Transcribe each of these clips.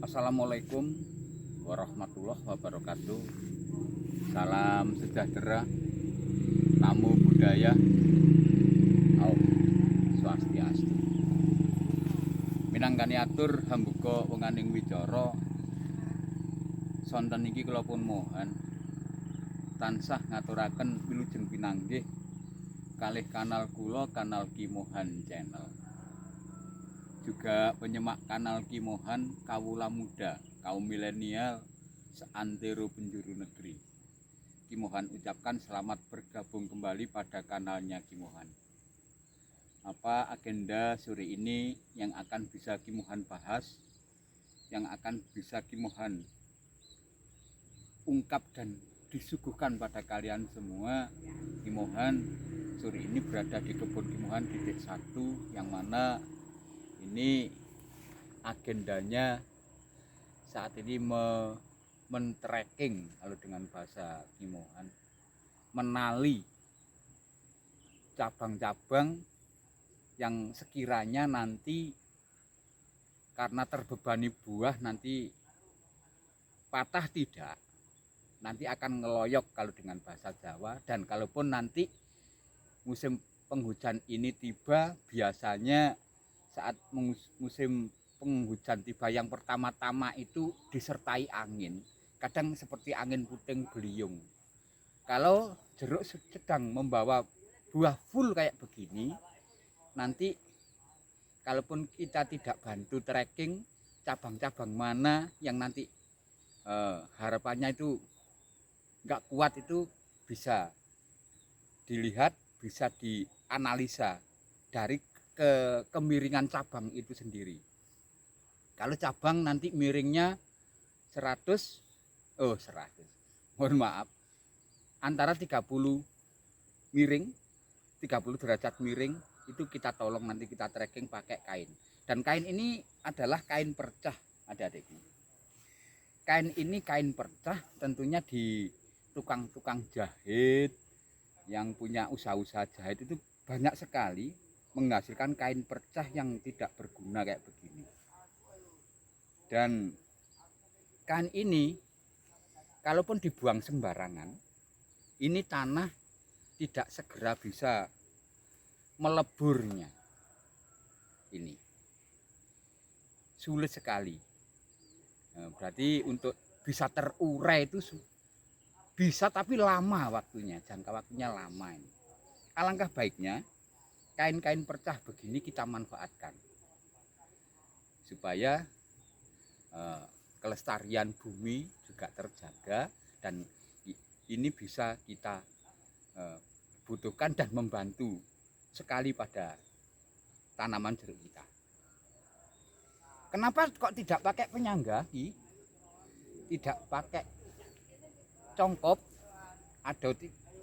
Assalamualaikum warahmatullahi wabarakatuh. Salam sejahtera, namo buddhaya, Om Swastiastu. Minangkani atur hambuka wenganing wicara, sonten iki kula pun mohon tansah ngaturaken wilujeng pinanggih kalih kanal kula, kanal Ki Mohan Channel. Juga penyemak kanal Ki Mohan kawula muda, kaum milenial seantero penjuru negeri. Ki Mohan ucapkan selamat bergabung kembali pada kanalnya Ki Mohan. Apa agenda sore ini yang akan bisa Ki Mohan bahas, yang akan bisa Ki Mohan ungkap dan disuguhkan pada kalian semua. Ki Mohan sore ini berada di kebun Ki Mohan titik 1, yang mana ini agendanya saat ini men-tracking, kalau dengan bahasa Ki Mohan, menali cabang-cabang yang sekiranya nanti karena terbebani buah nanti patah tidak, nanti akan ngeloyok kalau dengan bahasa Jawa. Dan kalaupun nanti musim penghujan ini tiba, biasanya saat musim penghujan tiba yang pertama-tama itu disertai angin, kadang seperti angin puting beliung. Kalau jeruk sedang membawa buah full kayak begini, nanti kalaupun kita tidak bantu tracking cabang-cabang mana yang nanti harapannya itu nggak kuat, itu bisa dilihat, bisa dianalisa dari kemiringan cabang itu sendiri. Kalau cabang nanti miringnya 100, mohon maaf, antara 30 miring, 30 derajat miring, itu kita tolong nanti kita tracking pakai kain. Dan kain ini adalah kain percah, adik-adikku. Kain ini kain percah, tentunya di tukang-tukang jahit yang punya usaha-usaha jahit itu banyak sekali menghasilkan kain percah yang tidak berguna kayak begini. Dan kain ini kalaupun dibuang sembarangan, ini tanah tidak segera bisa meleburnya. Ini sulit sekali. Berarti untuk bisa terurai itu bisa, tapi lama waktunya, jangka waktunya lama ini. Alangkah baiknya kain-kain percah begini kita manfaatkan supaya kelestarian bumi juga terjaga, dan ini bisa kita butuhkan dan membantu sekali pada tanaman jeruk kita. Kenapa kok tidak pakai penyangga, tidak pakai congkop, atau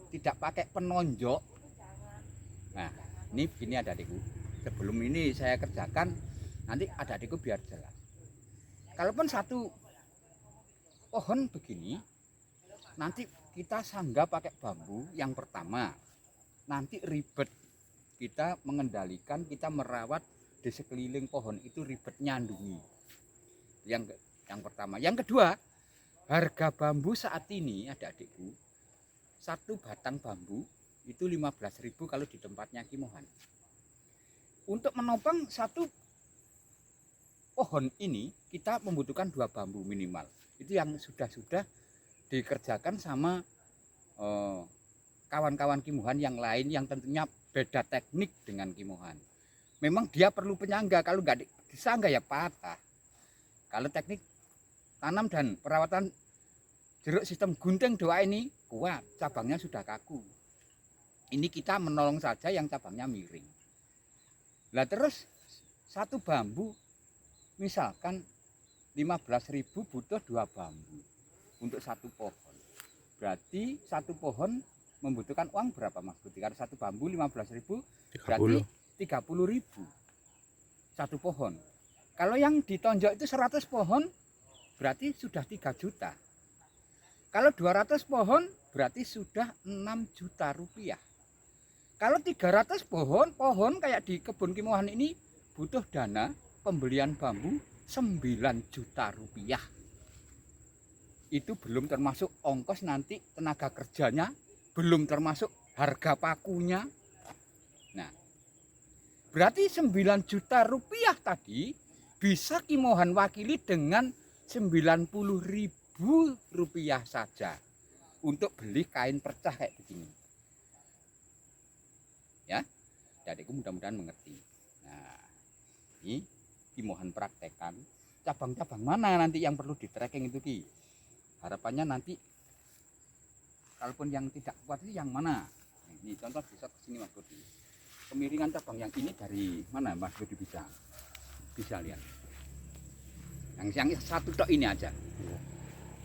tidak pakai penonjok? Nah, ini begini adik-adikku, sebelum ini saya kerjakan, nanti adik-adikku biar jelas. Kalaupun satu pohon begini, nanti kita sanggah pakai bambu. Yang pertama, nanti ribet kita mengendalikan, kita merawat di sekeliling pohon itu, ribet nyandungi. Yang pertama. Yang kedua, harga bambu saat ini adik-adikku, satu batang bambu itu 15.000 kalau di tempatnya Ki Mohan. Untuk menopang satu pohon ini kita membutuhkan 2 bambu minimal. Itu yang sudah dikerjakan sama kawan-kawan Ki Mohan yang lain, yang tentunya beda teknik dengan Ki Mohan. Memang dia perlu penyangga, kalau nggak disangga ya patah. Kalau teknik tanam dan perawatan jeruk sistem gunting doa ini kuat, cabangnya sudah kaku. Ini kita menolong saja yang cabangnya miring. Lah terus satu bambu misalkan 15.000, butuh 2 bambu untuk satu pohon. Berarti satu pohon membutuhkan uang berapa, Mas Budi? Karena satu bambu 15.000, berarti 30.000 satu pohon. Kalau yang ditonjok itu 100 pohon, berarti sudah 3 juta. Kalau 200 pohon berarti sudah 6 juta rupiah. Kalau 300 pohon kayak di kebun Ki Mohan ini butuh dana pembelian bambu 9 juta rupiah. Itu belum termasuk ongkos nanti tenaga kerjanya, belum termasuk harga pakunya. Nah, berarti 9 juta rupiah tadi bisa Ki Mohan wakili dengan 90.000 rupiah saja untuk beli kain percah kayak begini. Ya, adikku mudah-mudahan mengerti. Nah, ini Ki Mohan praktekkan. Cabang-cabang mana nanti yang perlu di tracking itu Ki? Harapannya nanti kalaupun yang tidak kuat itu yang mana? Ini contoh bisa ke sini Mas Budi. Kemiringan cabang yang ini dari mana Mas Budi bisa lihat. Yang satu tok ini aja.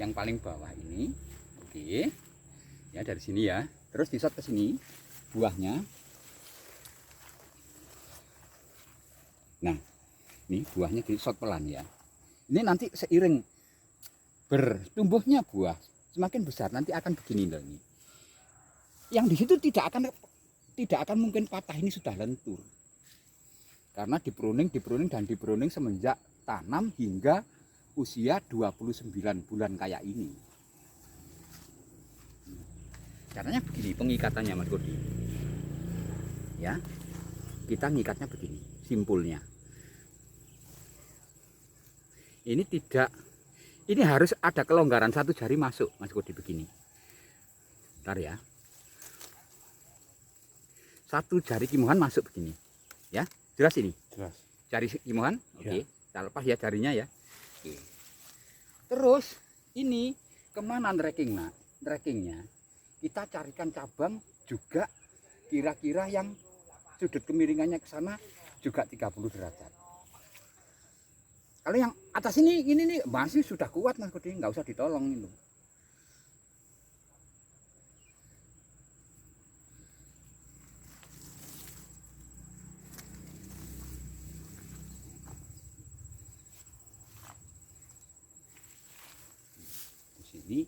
Yang paling bawah ini. Oke. Ya dari sini ya. Terus disot ke sini buahnya. Nah, ini buahnya disot pelan ya. Ini nanti seiring bertumbuhnya buah semakin besar nanti akan begini loh ini. Yang di situ tidak akan mungkin patah, ini sudah lentur. Karena di pruning semenjak tanam hingga usia 29 bulan kayak ini. Caranya begini pengikatannya Mas Kodi. Ya. Kita ngikatnya begini, simpulnya. Ini harus ada kelonggaran satu jari masuk Mas Kodi begini. Bentar ya. Satu jari Ki Mohan masuk begini. Ya, jelas ini? Jelas. Jari Ki Mohan? Oke. Ya. Kita lepas ya jarinya ya. Oke. Terus ini kemana trackingnya? Kita carikan cabang juga kira-kira yang sudut kemiringannya ke sana juga 30 derajat. Kalau yang atas ini nih masih sudah kuat Mas Kodi, nggak usah ditolong itu. Di sini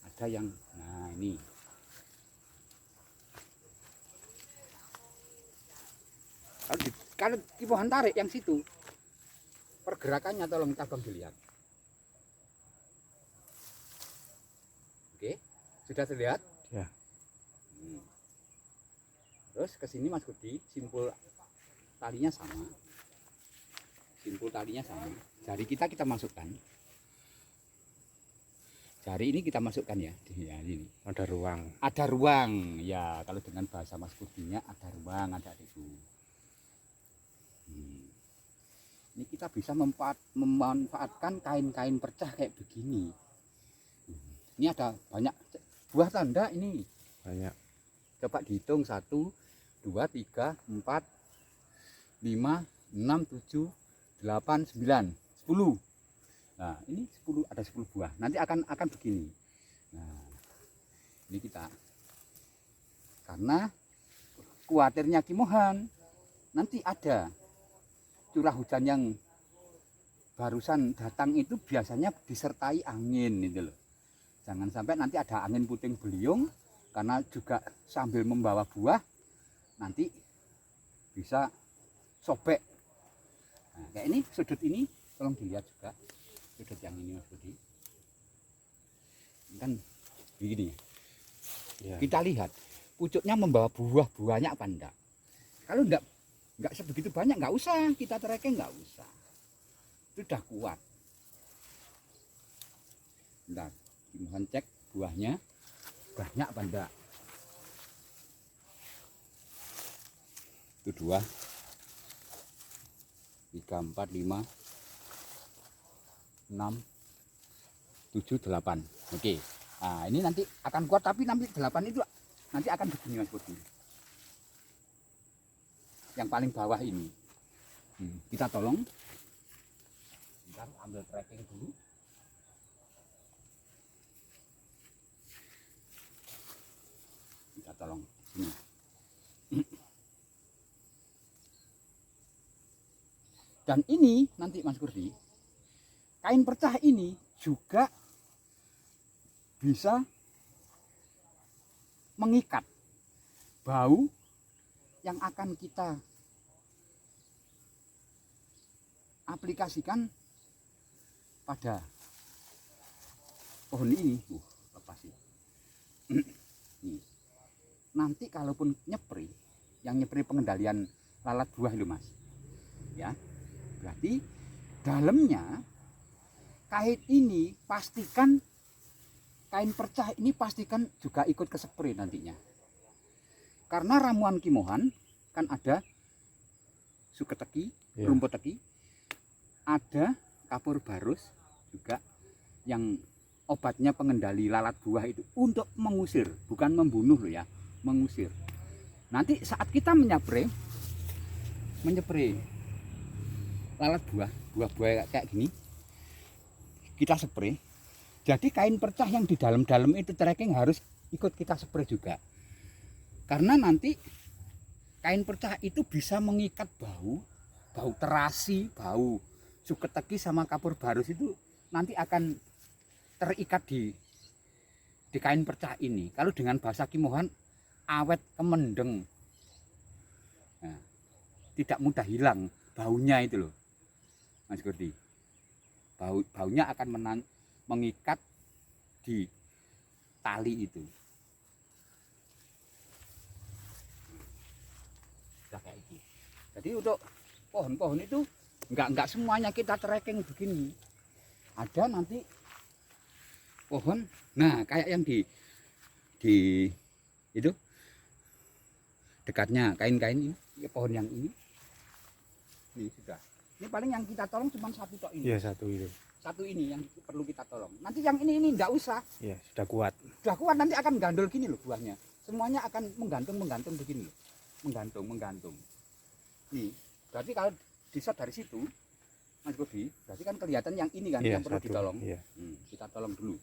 ada yang, nah ini. Kalau Ki Mohan tarik yang situ, pergerakannya tolong cabang dilihat. Oke, sudah terlihat? Ya. Terus ke sini Mas Kodi, simpul talinya sama. Jari kita masukkan. Jari ini kita masukkan ya. Ya ini. Ada ruang. Ada ruang. Ya, kalau dengan bahasa Mas Kodinya ada ruang, ada adikku. Ini kita bisa memanfaatkan kain-kain percah kayak begini. Ini ada banyak buah tanda ini. Banyak. Coba dihitung 1, 2, 3, 4, 5, 6, 7, 8, 9, 10. Nah, ini 10, ada 10 buah. Nanti akan begini. Nah, ini kita. Karena khawatirnya Ki Mohan nanti ada curah hujan yang barusan datang itu biasanya disertai angin gitu loh. Jangan sampai nanti ada angin puting beliung karena juga sambil membawa buah nanti bisa sobek. Nah, kayak ini sudut ini tolong dilihat juga sudut yang ini Mas Budi. Kan begini. Ya. Kita lihat pucuknya membawa buah banyak apa enggak. Kalau enggak sebegitu banyak nggak usah kita tracking, nggak usah, itu udah kuat. Bentar, Ki Mohan cek buahnya banyak apa enggak. Itu 2, 3, 4, 5, 6, 7, 8. Oke. Nah, ini nanti akan kuat tapi nanti 8 itu nanti akan begini Mas Budi. Yang paling bawah ini kita tolong kita ambil tracking dulu. Kita tolong sini. Dan ini nanti Mas Kurdi, kain percah ini juga bisa mengikat bau yang akan kita aplikasikan pada pohon ini, lepas sih. Nih. Nanti kalaupun nyepri, yang nyepri pengendalian lalat buah itu mas, ya, berarti dalamnya kain ini pastikan, kain percah ini pastikan juga ikut ke spray nantinya. Karena ramuan kimohan kan ada suketeki, rumput teki, ada kapur barus juga yang obatnya pengendali lalat buah itu untuk mengusir, bukan membunuh loh ya, mengusir. Nanti saat kita menyepray lalat buah, buah-buah kayak gini, kita spray. Jadi kain percah yang di dalam-dalam itu tracking harus ikut kita spray juga. Karena nanti kain percah itu bisa mengikat bau terasi, bau suketeki sama kapur barus itu nanti akan terikat di kain percah ini. Kalau dengan bahasa kimohan awet kemendeng. Nah, tidak mudah hilang baunya itu loh, Mas Kurdi. Baunya akan mengikat di tali itu. Kayak gitu. Jadi untuk pohon-pohon itu enggak semuanya kita tracking begini. Ada nanti pohon, nah kayak yang di itu dekatnya kain-kain ini, ya pohon yang ini sudah. Ini paling yang kita tolong cuma satu tok ini. Iya, satu itu. Satu ini yang perlu kita tolong. Nanti yang ini enggak usah. Iya, sudah kuat. Sudah kuat, nanti akan gandul gini loh buahnya. Semuanya akan menggantung begini loh. Menggantung. Nih, berarti kalau di-shot dari situ, Mas Budi, berarti kan kelihatan yang ini kan, Iya, yang perlu satu. ditolong. Iya. Kita tolong dulu.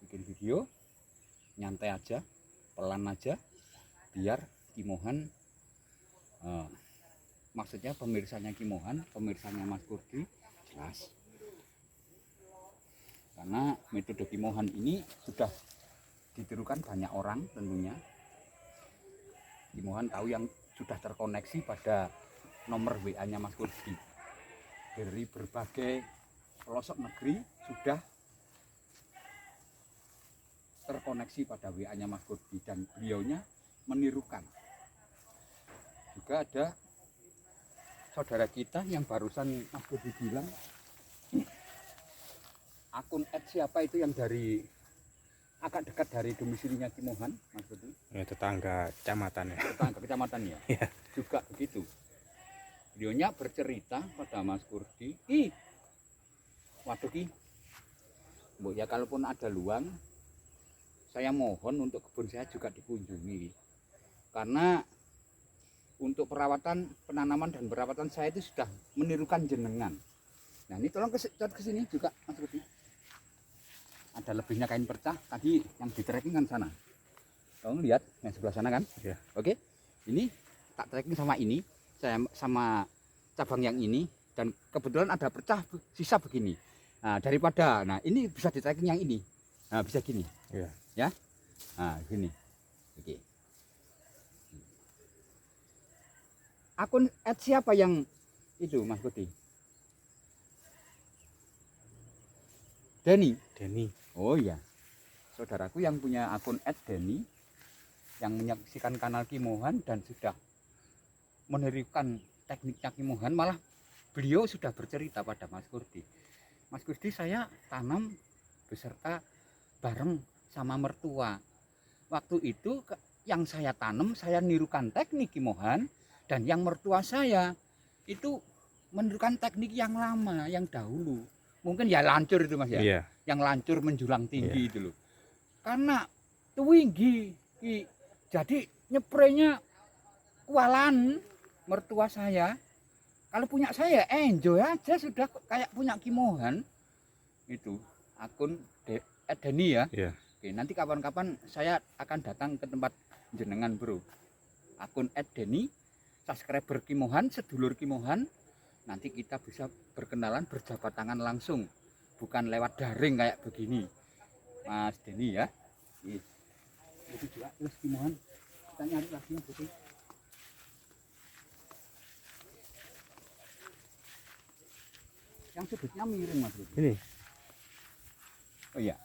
Bikin video, nyantai aja, pelan aja, biar kimohan, maksudnya pemirsanya kimohan, pemirsanya Mas Kurdi jelas. Karena metode kimohan ini sudah ditirukan banyak orang tentunya. Kimohan tahu yang sudah terkoneksi pada nomor WA-nya Mas Kurdi. Dari berbagai pelosok negeri sudah terkoneksi pada WA-nya Mas Kurdi dan beliaunya menirukan. Juga ada saudara kita yang barusan Mas Kurdi bilang, akun siapa itu yang dari agak dekat dari domisilinya kimohan, Mas Budi? Ya, tetangga kecamatan ya. Tetangga kecamatan ya. Iya. Juga begitu. Beliaunya bercerita pada Mas Kurdi, waduh Mbok ya kalaupun ada luang, saya mohon untuk kebun saya juga dikunjungi. Karena untuk perawatan, penanaman dan perawatan saya itu sudah menirukan jenengan. Nah ini tolong ke sini juga Mas Budi. Ada lebihnya kain percah tadi yang di tracking kan sana. Tolong lihat yang sebelah sana kan? Ya. Oke. Ini tak tracking sama ini, saya sama cabang yang ini dan kebetulan ada percah sisa begini. Nah, daripada ini bisa di tracking yang ini. Nah, bisa gini. Iya. Ya. Nah, gini. Oke. Akun siapa yang itu Mas Budi? Denny. Oh iya, saudaraku yang punya akun @denny yang menyaksikan kanal kimohan dan sudah menirukan tekniknya kimohan, malah beliau sudah bercerita pada Mas Kurdi. Mas Kurdi saya tanam beserta bareng sama mertua. Waktu itu yang saya tanam saya nirukan teknik kimohan dan yang mertua saya itu menirukan teknik yang lama, yang dahulu. Mungkin ya lancur itu Mas ya. Iya. Yang lancur menjulang tinggi itu loh. Karena tinggi, jadi nyepraynya kualan mertua saya. Kalau punya saya enjoy aja sudah kayak punya kimohan. Itu akun Denny ya. Iya. Oke, nanti kapan-kapan saya akan datang ke tempat jenengan bro. Akun @denny, subscriber kimohan, sedulur kimohan. Nanti kita bisa berkenalan, berjabat tangan langsung, bukan lewat daring kayak begini, Mas Denny ya. Itu juga terus kimohan kita nyari lagi yang putih. Yang sudutnya miring Mas Rudi. Ini. Oh iya.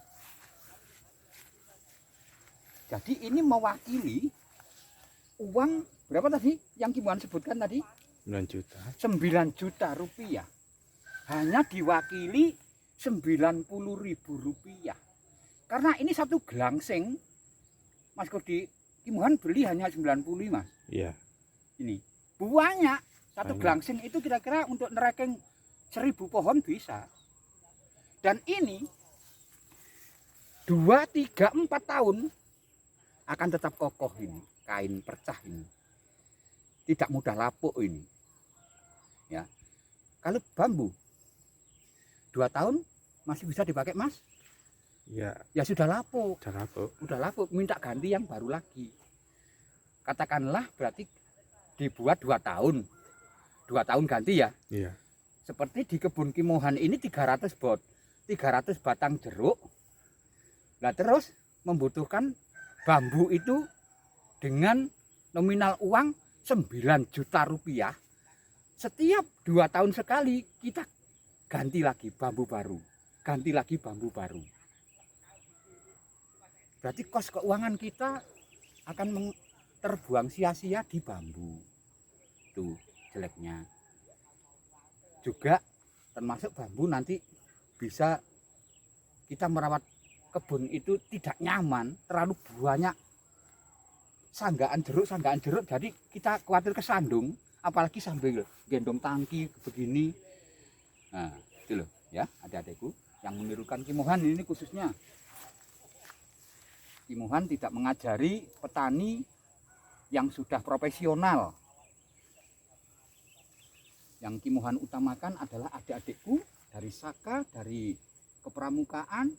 Jadi ini mewakili uang berapa tadi yang Kimuhan sebutkan tadi? 9 juta. 9 juta rupiah. Hanya diwakili 90.000 rupiah. Karena ini satu gelangsing, Mas Kodi, Kimuhan beli hanya 90 Mas. Iya. Ini buahnya satu Banyak. gelangsing itu kira-kira untuk nerekeng 1000 pohon bisa. Dan ini 2, 3, 4 tahun akan tetap kokoh ini kain percah ini. Tidak mudah lapuk ini. Ya. Kalau bambu 2 tahun masih bisa dipakai Mas? Iya. Ya sudah lapuk. Udah kapok. Udah lapuk, minta ganti yang baru lagi. Katakanlah berarti dibuat 2 tahun. 2 tahun ganti ya. Iya. Seperti di kebun Kimuhan ini 300 batang jeruk. Nah terus membutuhkan bambu itu dengan nominal uang 9 juta rupiah. Setiap 2 tahun sekali kita ganti lagi bambu baru. Ganti lagi bambu baru. Berarti kos keuangan kita akan terbuang sia-sia di bambu. Itu jeleknya. Juga termasuk bambu nanti bisa kita merawat kebun itu tidak nyaman, terlalu banyak sanggaan jeruk, jadi kita khawatir kesandung, apalagi sambil gendong tangki begini. Nah, itu loh ya, adik-adikku yang menirukan Kimuhan ini khususnya. Kimuhan tidak mengajari petani yang sudah profesional. Yang Kimuhan utamakan adalah adik-adikku dari Saka, dari kepramukaan,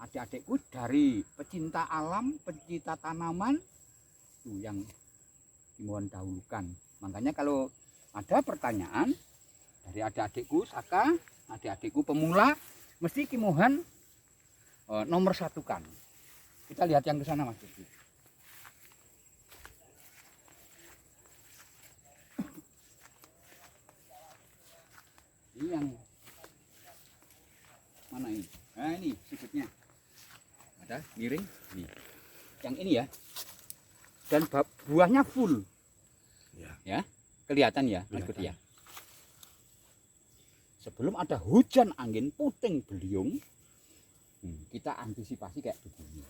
adik-adikku dari pecinta alam, pecinta tanaman, itu yang Kimuhan dahulukan. Makanya kalau ada pertanyaan dari adik-adikku Saka, adik-adikku pemula, mesti Kimuhan nomor satukan. Kita lihat yang ke sana Mas. Ini yang mana ini? Nah ini sudutnya. Ada miring. Ini. Yang ini ya. Dan buahnya full. Iya. Ya, kelihatan ya Mas Kelihatan. Budi ya. Sebelum ada hujan angin puting beliung, kita antisipasi kayak begini.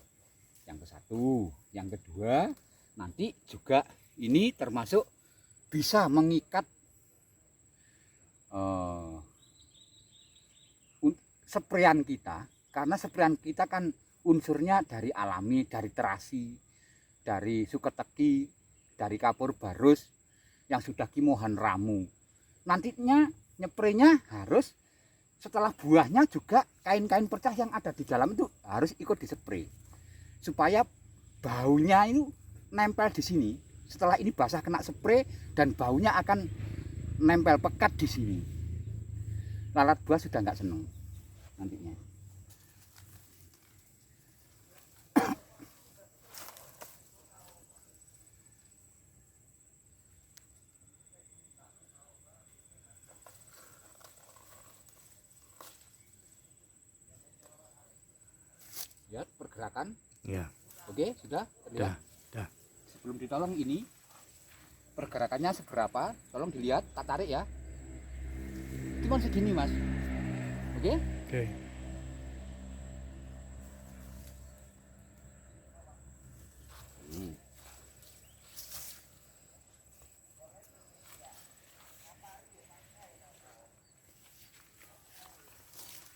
Yang ke satu, yang kedua, nanti juga ini termasuk bisa mengikat sprayan kita, karena sprayan kita kan unsurnya dari alami, dari terasi, dari suketeki, dari kapur barus yang sudah Kimuhan ramu. Nantinya nyepraynya harus setelah buahnya juga kain-kain percah yang ada di dalam itu harus ikut dispray supaya baunya itu nempel di sini. Setelah ini basah kena spray dan baunya akan nempel pekat di sini. Lalat buah sudah nggak seneng nantinya. Lihat pergerakan. Iya. Oke, sudah terlihat. Dah. Sebelum ditolong ini pergerakannya seberapa? Tolong dilihat, tak tarik ya. Cuma segini Mas. Oke? Oke.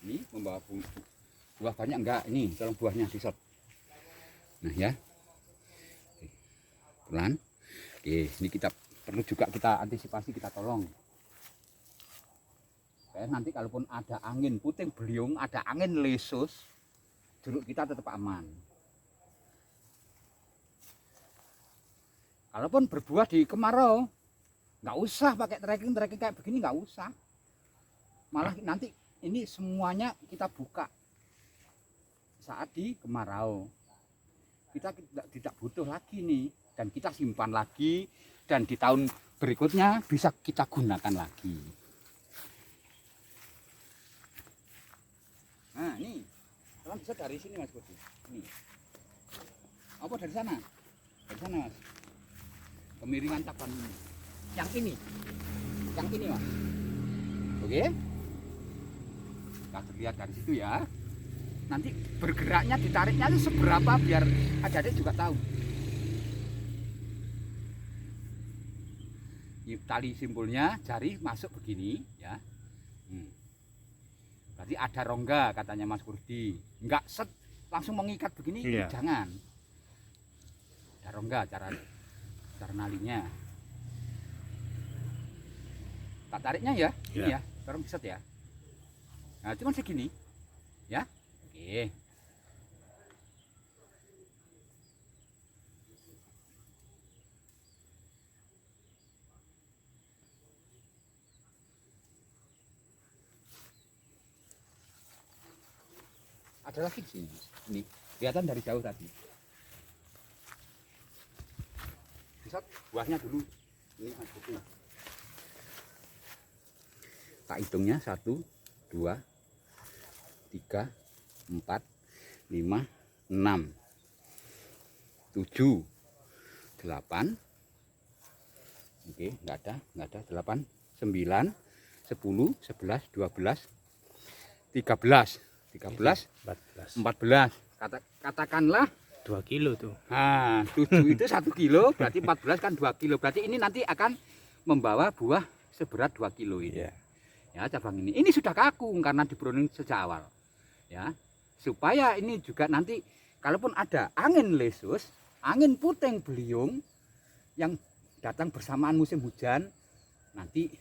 Ini membawa buah banyak enggak? Ini tolong buahnya disot. Nah ya. Oke. Pelan. Oke, ini kita perlu juga kita antisipasi, kita tolong. Oke, nanti kalaupun ada angin puting beliung, ada angin lesus, jeruk kita tetap aman. Kalaupun berbuah di kemarau, nggak usah pakai trekking kayak begini, nggak usah. Malah nanti ini semuanya kita buka saat di kemarau. Kita tidak butuh lagi nih, dan kita simpan lagi, dan di tahun berikutnya bisa kita gunakan lagi. Nah, ini. Teman bisa dari sini Mas Budi. Ini. Apa dari sana? Dari sana Mas. Kemiringan cabang ini. Yang ini. Yang ini Mas. Oke. Kita lihat dari situ ya. Nanti bergeraknya, ditariknya itu seberapa biar adik-adik juga tahu. Tali simpulnya jari masuk begini ya. Berarti ada rongga katanya Mas Kurdi. Enggak set langsung mengikat begini, Iya. jangan. Ada rongga cara nalinya. Tak tariknya ya, ini Iya. ya, sekarang set ya. Nah, cuma segini, ya. Oke. Ada lagi di sini, ini kelihatan dari jauh tadi. Bisa buahnya dulu, ini Mas Budi. Tak hitungnya 1, 2, 3, 4, 5, 6, 7, 8. Oke, enggak ada 8, 9, 10, 11, 12, 13, 14. 14. Katakanlah 2 kilo tuh. nah, 7 itu 1 kilo, berarti 14 kan 2 kilo. Berarti ini nanti akan membawa buah seberat 2 kilo ini. Iya. Ya, cabang ini. Ini sudah kaku karena dibrowning sejak awal. Ya. Supaya ini juga nanti kalaupun ada angin lesus, angin puting beliung yang datang bersamaan musim hujan, nanti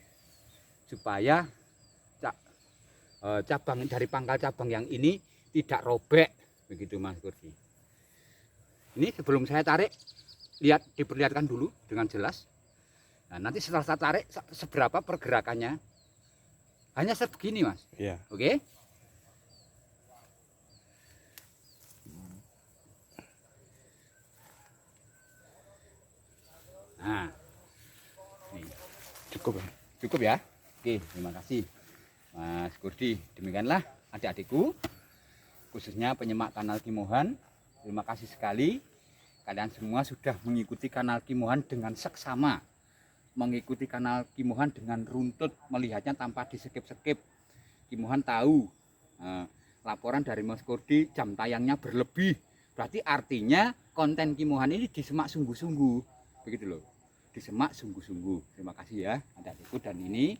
supaya cabang dari pangkal cabang yang ini tidak robek, begitu Mas Kurdi. Ini sebelum saya tarik, diperlihatkan dulu dengan jelas. Nah, nanti setelah saya tarik seberapa pergerakannya, hanya sebegini Mas. Iya. Oke? Nah, ini. Cukup ya. Cukup ya. Oke, terima kasih Mas Kurdi. Demikianlah adik-adikku, khususnya penyemak kanal Kimohan. Terima kasih sekali. Kalian semua sudah mengikuti kanal Kimohan dengan seksama. Mengikuti kanal Kimohan dengan runtut, melihatnya tanpa diskip-skip. Kimohan tahu laporan dari Mas Kurdi jam tayangnya berlebih. Berarti artinya konten Kimohan ini disemak sungguh-sungguh. Begitu loh. Disemak sungguh-sungguh. Terima kasih ya adik-adikku. Dan ini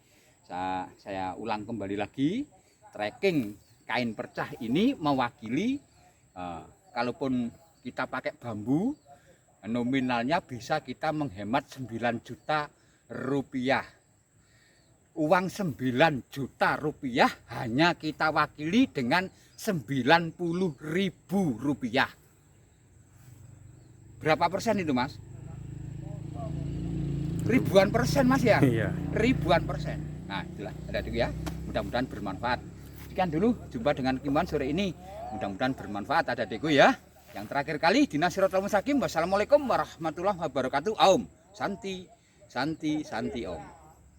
saya ulang kembali lagi, tracking kain percah ini mewakili kalaupun kita pakai bambu, nominalnya bisa kita menghemat 9 juta rupiah. Uang 9 juta rupiah hanya kita wakili dengan 90.000 rupiah. Berapa persen itu Mas? Ribuan persen Mas ya? Iya. Ribuan persen. Nah itulah adik-adik ya, mudah-mudahan bermanfaat. Sekian dulu jumpa dengan Kimohan sore ini, mudah-mudahan bermanfaat adik-adikku ya. Yang terakhir kali dinasiratul mustaqim. Wassalamualaikum warahmatullahi wabarakatuh. Om Santi Santi Santi Om.